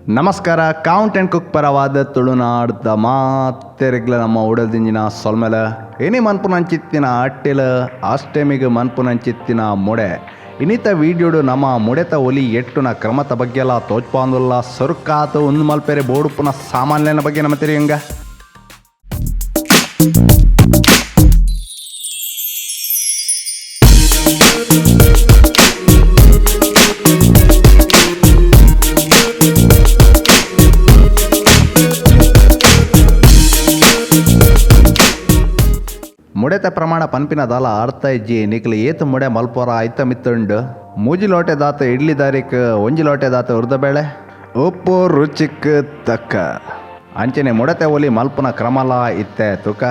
ನಮಸ್ಕಾರ. Count and cook ಪರವಾದ ತುಳುನಾಡ್ದ ಮಾತೆರೆಗ್ಲ ನಮ್ಮ ಉಡಲ್ದಿಂಜಿನ ಸೊಲ್ಮೆಲ ಏನೇ ಮನ್ಪುನಂಚಿತ್ತಿನ ಅಟ್ಟೆಲ ಅಷ್ಟೆಮಿಗೆ ಮನ್ಪುನಂಚಿತ್ತಿನ ಮೊಡೆ ಇನ್ನಿತ ವೀಡಿಯೋಡು ನಮ್ಮ ಮುಡೆತ ಒಲಿ ಎಟ್ಟುನ ಕ್ರಮತ ಬಗ್ಗೆಲ್ಲ ತೋಚ್ಪಾಂದುಲ್ಲ ಸೊರ್ಕಾತು ಒಂದು ಮಲ್ಪೆರೆ ಬೋಡುಪುನ ಸಾಮಾನ್ಯನ ಬಗ್ಗೆ ನಮ್ಮ ತೆರೆಯಂಗ ಮುಡೆತ ಪ್ರಮಾಣ ಪನ್ಪಿನ ದಾಲ ಅರ್ಥ ಇಜ್ಜಿ ನಿಕ್ಲಿ ಏತು ಮುಡೆ ಮಲ್ಪೋರ ಐತ ಮಿತ್ತುಂಡು ಮೂಜಿ ಲೋಟೆ ದಾತ ಇಡ್ಲಿ ದಾರಿಕ್ ಒಂಜಿ ಲೋಟೆ ದಾತ ಉರ್ದಬೇಳೆ ಉಪ್ಪು ರುಚಿಕ್ ತಕ್ಕ ಅಂಚನೆ ಮುಡತೆ ಒಲಿ ಮಲ್ಪನ ಕ್ರಮಲ ಇತ್ತೆ ತುಕ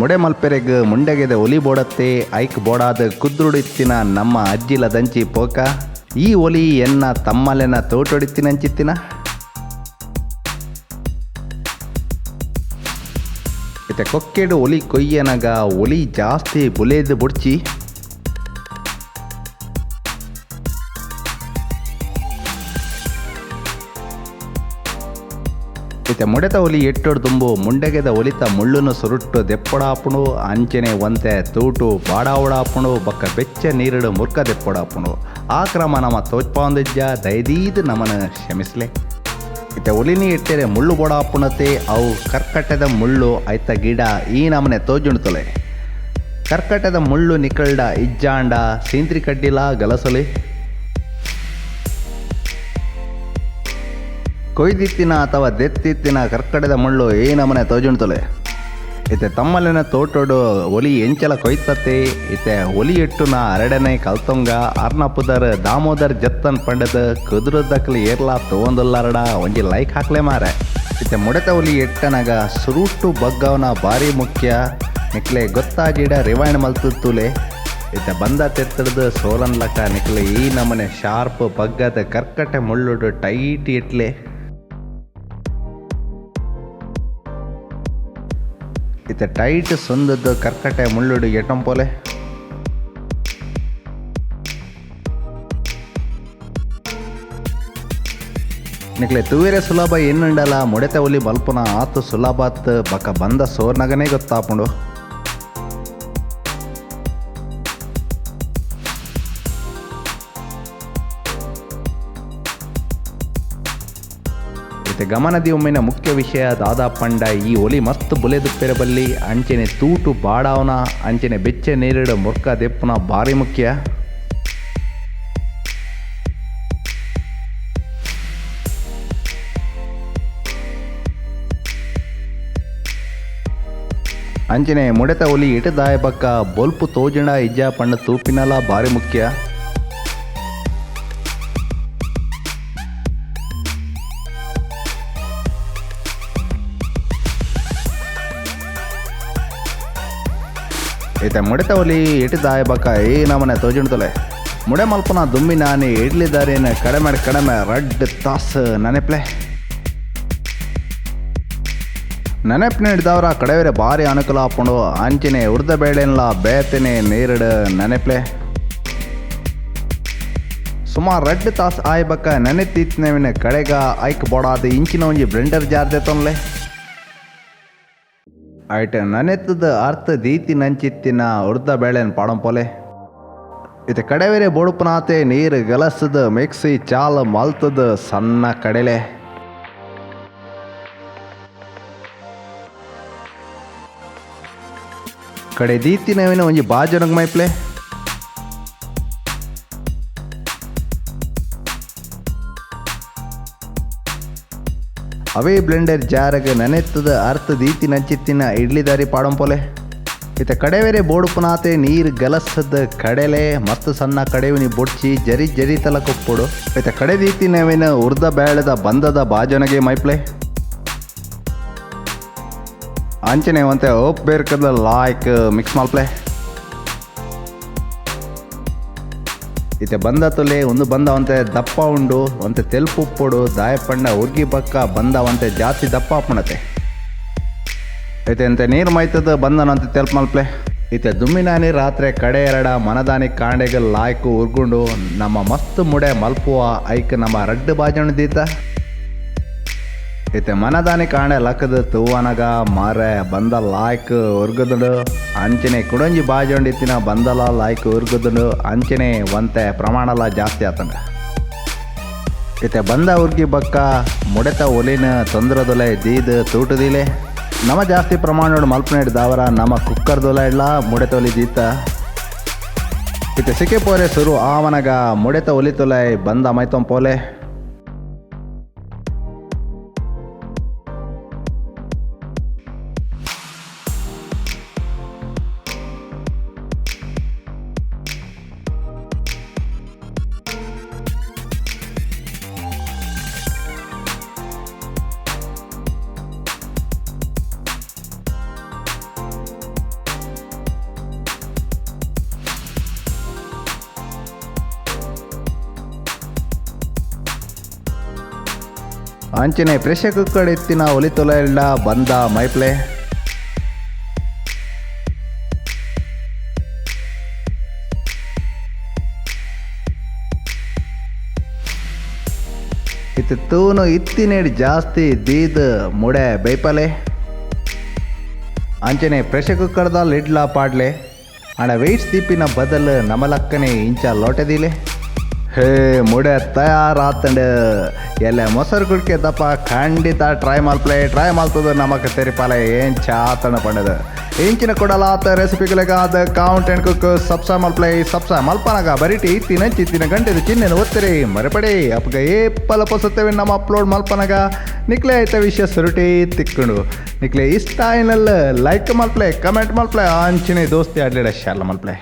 ಮುಡೆ ಮಲ್ಪೆರೆಗ್ ಮುಂಡೆಗೆದ ಒಲಿ ಬೋಡತ್ತೆ ಐಕ್ ಬೋಡಾದ ಕುದ್ರುಡಿತ್ತಿನ ನಮ್ಮ ಅಜ್ಜಿಲ ದಂಚಿ ಪೋಕ ಈ ಒಲಿ ಎನ್ನ ತಮ್ಮಲೆನ ತೋಟೊಡಿತ್ತಿನಂಚಿತ್ತಿನ ಇತ್ತೆ ಕೊಕ್ಕೆಡು ಒಲಿ ಕೊಯ್ಯನಗ ಒಲಿ ಜಾಸ್ತಿ ಬುಲೇದು ಬುಡ್ಚಿ ಇತ್ತೆ ಮುಡೆತ ಒಲಿ ಎಟ್ಟೊಡು ತುಂಬು ಮುಂಡೆಗೆದ ಒಲಿತ ಮುಳ್ಳುನು ಸುರುಟ್ಟು ದೆಪ್ಪೊಡಾಪುಣು ಅಂಚನೆ ಒಂತೆ ತೂಟು ಬಾಡಾವಡಾಪುಣು ಬಕ್ಕ ಬೆಚ್ಚ ನೀರುಡು ಮುರ್ಕ ದೆಪ್ಪೊಡಾಪುಣು ಆ ಕ್ರಮ ನಮ್ಮ ತೋಚ್ಪಾಂದಿಜ್ಜ ದಯದೀದು ನಮ್ಮನ ಕ್ಷಮಿಸ್ಲೆ. ಇತ್ತೆ ಒಲಿನಿ ಇಟ್ಟರೆ ಮುಳ್ಳು ಬೋಡಾಪುಣತೆ ಅವು ಕರ್ಕಟ್ಟದ ಮುಳ್ಳು ಐತ ಗಿಡ ಈ ನಮನೆ ತೋಜುಣ್ತಲೆ ಕರ್ಕಟ್ಟದ ಮುಳ್ಳು ನಿಕಲ್ಡ ಇಜ್ಜಾಂಡ ಸೀಂತ್ರಿ ಕಡ್ಡಿಲ ಗಲಸಲಿ ಕೊಯ್ದಿತ್ತಿನ ಅಥವಾ ದೆತ್ತಿತ್ತಿನ ಕರ್ಕಟದ ಮುಳ್ಳು ಈ ನಮನೆ ತೋಜುಣ್ತಲೆ ಇತ್ತೆ ತಮ್ಮಲ್ಲಿನ ತೋಟೋಡು ಒಲಿ ಎಂಚಲ ಕೊಯ್ತತ್ತೆ ಇತ್ತೆ ಒಲಿ ಎಟ್ಟುನ ಅರಡನೆ ಕಲ್ತೊಂಗ ಅರ್ನಪ್ಪುದರ್ ದಾಮೋದರ್ ಜತ್ತನ್ ಪಂಡದ ಕುದುರದಕ್ಲಿ ಏರ್ಲಾ ತಗೊಂದುಲ್ಲಾರಡ ಒಂಜಿ ಲೈಕ್ ಹಾಕ್ಲೆ ಮಾರೆ. ಇತ್ತೆ ಮುಡೆತ ಒಲಿ ಎಟ್ಟನಗ ಸುರುಟ್ಟು ಬಗ್ಗವನ ಭಾರಿ ಮುಖ್ಯ ನಿಕ್ಲೆ ಗೊತ್ತಾಜಿಡ ರಿವೈಂಡ್ ಮಲ್ತುತ್ತುಲೆ ಇತ್ತೆ ಬಂದ ತೆತ್ತಡ್ದು ಸೋಲನ್ಲಕ ನಿಕ್ಲೆ ಈ ನಮನೆ ಶಾರ್ಪ್ ಬಗ್ಗದ ಕರ್ಕಟೆ ಮುಳ್ಳುಡು ಟೈಟ್ ಇಟ್ಲೆ ಇತ್ತೆ ಟೈಟ್ ಸೊಂದದ್ದು ಕರ್ಕಟೆ ಮುಳ್ಳುಡು ಎಟಂಪೋಲೆ ನಿಕ್ಲೆ ತೂವೆರೆ ಸುಲಭ ಎನ್ನುಂಡಲ ಮುಡೆತ ಒಲಿ ಬಲ್ಪುನ ಆತು ಸುಲಭತ್ ಬಕ ಬಂದ ಸೋರ್ನಗನೇ ಗೊತ್ತಾಪುಂಡು. ಗಮನದಿ ಒಮ್ಮಿನ ಮುಖ್ಯ ವಿಷಯ ದಾದಾ ಪಂಡ ಈ ಒಲಿ ಮಸ್ತ್ ಬುಲೆದುಪ್ಪೆರೆ ಬಲ್ಲಿ ಅಂಚೆನೆ ತೂಟು ಬಾಡಾವನ ಅಂಚೆನೆ ಬೆಚ್ಚೆ ನೀರಿಡ ಮುರ್ಕ ದೆಪ್ಪುನ ಭಾರಿ ಮುಖ್ಯ. ಅಂಚನೆ ಮುಡೆತ ಒಲಿ ಇಟದಾಯ ಬಕ್ಕ ಬೊಲ್ಪು ತೋಜಣ ಇಜ್ಜ ಪಂಡ ತೂಪಿನಲ ಭಾರಿ ಮುಖ್ಯ. ಇತ್ತೆ ಮುಡೆತ ಒಲಿ ಇಟಿದಾಯ ಬಕ್ಕ ಈ ನಮನೆ ತೋಜುಣ್ತಲೆ ಮುಡೆ ಮಲ್ಪನ ದುಮ್ಮಿ ನಾನಿ ಇಡ್ಲಿ ದಾರಿನ ಕಡಿಮೆ ರಡ್ ತಾಸು ನೆನೆಪ್ಲೆ ನೆನೆಪ್ನ ಹಿಡ್ದವ್ರ ಕಡೆವರೆ ಭಾರಿ ಅನುಕೂಲ ಹಾಕೊಂಡು ಅಂಚಿನೆ ಉರ್ದ ಬೇಳೆಲ್ಲ ಬೇತನೆ ನೀರಿಡು ನೆನೆಪ್ಲೆ ಸುಮಾರು ರಡ್ ತಾಸು ಆಯ್ಬಕ್ಕ ನೆನೆತ್ತಿತ್ನವಿನ ಕಡೆಗ ಐಕ್ ಬೋಡಾದ ಇಂಚಿನ ಒಂಜಿ ಬ್ಲೆಂಡರ್ ಜಾರ್ದೆ ತೊನ್ಲೆ ಐಟ ನೆನೆತ್ತದ ಅರ್ಥ ದೀತಿ ನಂಚಿತ್ತಿನ ಉರ್ದ ಬೇಳೆನ ಪಾಡಂಪೋಲೆ ಇತ್ತೆ ಕಡೆವೇರೆ ಬೋಡುಪನಾತೆ ನೀರು ಗಲಸದ ಮಿಕ್ಸಿ ಚಾಲ ಮಲ್ತದ ಸಣ್ಣ ಕಡೆಲೆ ಕಡೆ ದೀತಿನವಿನ ಒಂಜಿ ಬಾಜನಗ್ ಮೈಪ್ಲೆ ಅವೇ ಬ್ಲೆಂಡರ್ ಜಾರಗ ನೆನೆತ್ತದ ಅರ್ಥ ದೀತಿ ನಂಚಿತ್ತಿನ ಇಡ್ಲಿ ದಾರಿ ಪಾಡಂಪೋಲೆ ಇತ್ತೆ ಕಡೆವೇರೆ ಬೋಡುಪುನಾತೆ ನೀರು ಗಲಸದ ಕಡೆಲೆ ಮಸ್ತ್ ಸಣ್ಣ ಕಡೆವಿನಿ ಬೊಡ್ಚಿ ಜರಿ ಜರಿ ತಲ ಕೊಪ್ಪೊಡು ಇತ್ತೆ ಕಡೆ ದೀತಿನವಿನ ಉರ್ದ ಬೇಳೆದ ಬಂದದ ಬಾಜನಗೆ ಮೈಪ್ಲೆ ಅಂಚನೆ ಒಂತೆ ಓಪ್ ಬೇರ್ಕದ ಲಾಯ್ಕ್ ಮಿಕ್ಸ್ ಮಲ್ಪ್ಲೆ ಇತ್ತೆ ಬಂದ ತುಲೆ ಒಂದು ಬಂದ ಒಂತೆ ದಪ್ಪ ಉಂಡು ಒಂತೆ ತೆಲ್ಪು ಉಪ್ಪೊಡು ದಾಯಪಂಡ ಉರ್ಗಿ ಬಕ್ಕ ಬಂದ ಒಂತೆ ಜಾಸ್ತಿ ದಪ್ಪ ಹಾಪುಣತೆ ಐತೆ ಅಂತೆ ನೀರು ಮೈತದ ಬಂದನಂತೆ ತೆಲ್ಪ ಮಲ್ಪ್ಲೆ ಇತ್ತೆ ದುಮ್ಮಿನಾನಿ ರಾತ್ರಿ ಕಡೆ ಎರಡ ಮನದಾನಿ ಕಾಂಡೆಗೆ ಲಾಯ್ಕು ಉರ್ಗುಂಡು ನಮ್ಮ ಮಸ್ತ್ ಮುಡೆ ಮಲ್ಪುವ ಐಕ್ ನಮ್ಮ ರಡ್ಡು ಬಾಜಣದೀತ ಇತ್ತೆ ಮನದಾನಿ ಕಾಂಡೆ ಲಕ್ಕದ ತೂವನಗ ಮಾರೆ ಬಂದ ಲಾಯ್ಕ್ ಉರ್ಗದುಂಡು ಅಂಚನೆ ಕುಡಂಜಿ ಬಾಜೊಂಡಿತ್ತಿನ ಬಂದಲ ಲಾಯ್ಕ್ ಉರ್ಗದುಂಡು ಅಂಚನೆ ಒಂತೆ ಪ್ರಮಾಣಲ ಜಾಸ್ತಿ ಆತಂಡ ಇತ್ತೆ ಬಂದ ಉರ್ಗಿ ಬಕ್ಕ ಮುಡೆತ ಒಲಿನ ತೊಂದ್ರದೊಲೆ ದೀದ್ ತೂಟದಿಲೆ ನಮ ಜಾಸ್ತಿ ಪ್ರಮಾಣ ಮಲ್ಪನೆ ದಾವರ ನಮ್ಮ ಕುಕ್ಕರ್ದೊಲ ಇಲ್ಲ ಮುಡೆತ ಒಲಿದೀತ ಇತ್ತೆ ಸಿಕ್ಕೆ ಪೋರೆ ಸುರು ಆವನಗ ಮುಡೆತ ಒಲಿತೊಲೆ ಬಂದ ಮೈತೊಂ ಪೋಲೆ ಅಂಚನೆ ಪ್ರೆಷರ್ ಕುಕ್ಕರ್ ಎತ್ತಿನ ಒಲಿತೊಲೆ ಇಲ್ಲ ಬಂದ ಮೈಪ್ಲೆ ಇತ್ತು ತೂನು ಇತ್ತಿನೇಡಿ ಜಾಸ್ತಿ ದೀದ್ ಮುಡೆ ಬೈಪಲೆ ಅಂಚನೆ ಪ್ರೆಷರ್ ಕುಕ್ಕರ್ದ ಲಿಡ್ಲ ಪಾಡ್ಲೆ ಅಣ ವೆಯ್ಟ್ಸ್ ದೀಪಿನ ಬದಲು ನಮಲಕ್ಕನೆ ಇಂಚ ಲೋಟದಿಲೆ ಹೇ ಮುಡೆ ತಯಾರಾತಂಡ ಎಲ್ಲ ಮೊಸರು ಕುಡ್ಕೆ ದಪ್ಪ ಖಂಡಿತ ಟ್ರೈ ಮಲ್ತದ ನಮಕ್ ತೆರಿಪಾಲೆ ಏನ್ ಚಾತಣ ಪಂಡದ ಇಂಚಿನ ಕೊಡಲಾತ ರೆಸಿಪಿಗಳಿಗಾದ ಕೌಂಟ್ ಅಂಡ್ ಕುಕ್ ಸಬ್ಸ ಮಲ್ಪನಾಗ ಬರಿಟಿ ಇತ್ತಿನ ಗಂಟೆದು ಚಿನ್ನೆನ ಒತ್ತರಿ ಮರೆಪಡಿ ಅಪ್ಗ ಏಪ್ಪಲ ಪೊಸತ್ತೇವೆ ನಮ್ಮ ಅಪ್ಲೋಡ್ ಮಲ್ಪನಾಗ ನಿಕ್ಲೆ ಐತ ವಿಷಯ ಸುರುಟಿ ತಿಕ್ಕಂಡು ನಿಕ್ಲೆ ಇಷ್ಟ ಏನಲ್ಲ ಲೈಕ್ ಮಲ್ಪ್ಲೆ ಕಮೆಂಟ್ ಮಲ್ಪ್ಲೆ ಅಂಚಿನ ದೋಸ್ತಿ ಆಡ್ಲಿಡ ಶಾಲ ಮಲ್ಪ್ಲೆ